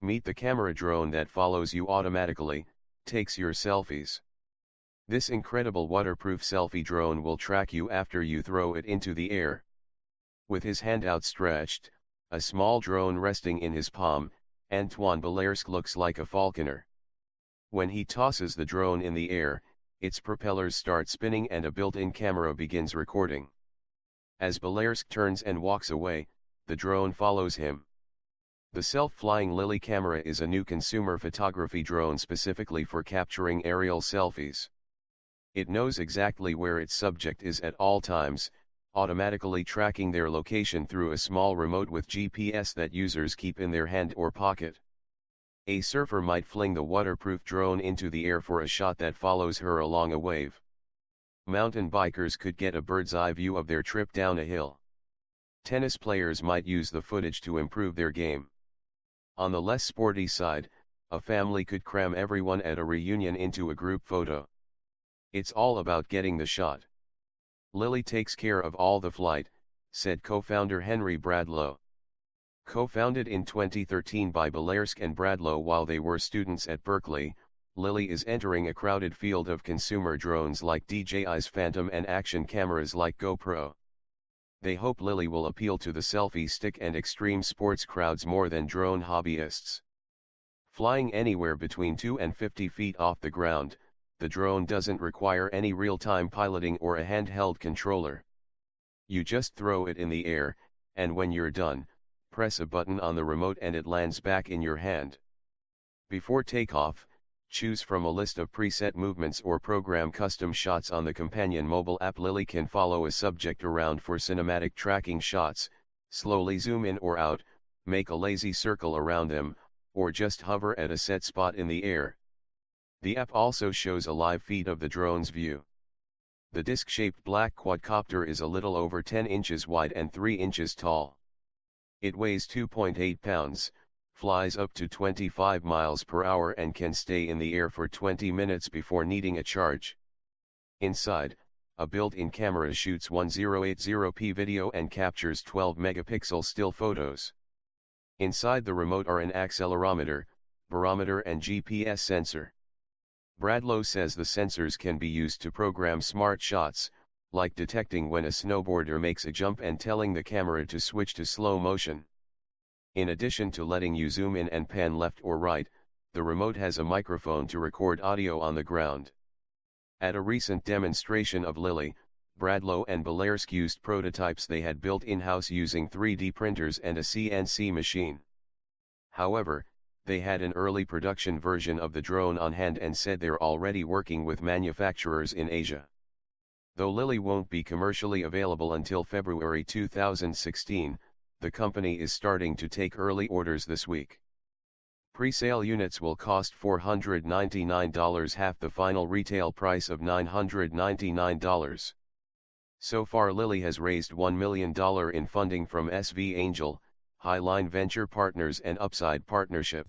Meet the camera drone that follows you automatically, takes your selfies. This incredible waterproof selfie drone will track you after you throw it into the air. With his hand outstretched, a small drone resting in his palm, Antoine Belarsk looks like a falconer. When he tosses the drone in the air, its propellers start spinning and a built-in camera begins recording. As Belarsk turns and walks away, the drone follows him. The self-flying Lily camera is a new consumer photography drone specifically for capturing aerial selfies. It knows exactly where its subject is at all times, automatically tracking their location through a small remote with GPS that users keep in their hand or pocket. A surfer might fling the waterproof drone into the air for a shot that follows her along a wave. Mountain bikers could get a bird's-eye view of their trip down a hill. Tennis players might use the footage to improve their game. On the less sporty side, a family could cram everyone at a reunion into a group photo. It's all about getting the shot. Lily takes care of all the flight, said co-founder Henry Bradlow. Co-founded in 2013 by Belarsk and Bradlow while they were students at Berkeley, Lily is entering a crowded field of consumer drones like DJI's Phantom and action cameras like GoPro. They hope Lily will appeal to the selfie stick and extreme sports crowds more than drone hobbyists. Flying anywhere between 2 and 50 feet off the ground, the drone doesn't require any real-time piloting or a handheld controller. You just throw it in the air, and when you're done, press a button on the remote and it lands back in your hand. Before takeoff, choose from a list of preset movements or program custom shots on the companion mobile app. Lily can follow a subject around for cinematic tracking shots, slowly zoom in or out, make a lazy circle around them, or just hover at a set spot in the air. The app also shows a live feed of the drone's view. The disc-shaped black quadcopter is a little over 10 inches wide and 3 inches tall. It weighs 2.8 pounds, flies up to 25 miles per hour and can stay in the air for 20 minutes before needing a charge. Inside, a built-in camera shoots 1080p video and captures 12-megapixel still photos. Inside the remote are an accelerometer, barometer and GPS sensor. Bradlow says the sensors can be used to program smart shots, like detecting when a snowboarder makes a jump and telling the camera to switch to slow motion. In addition to letting you zoom in and pan left or right, the remote has a microphone to record audio on the ground. At a recent demonstration of Lily, Bradlow and Belarsk used prototypes they had built in-house using 3D printers and a CNC machine. However, they had an early production version of the drone on hand and said they're already working with manufacturers in Asia. Though Lily won't be commercially available until February 2016, the company is starting to take early orders this week. Pre-sale units will cost $499, half the final retail price of $999. So far Lily has raised $1 million in funding from SV Angel, Highline Venture Partners and Upside Partnership.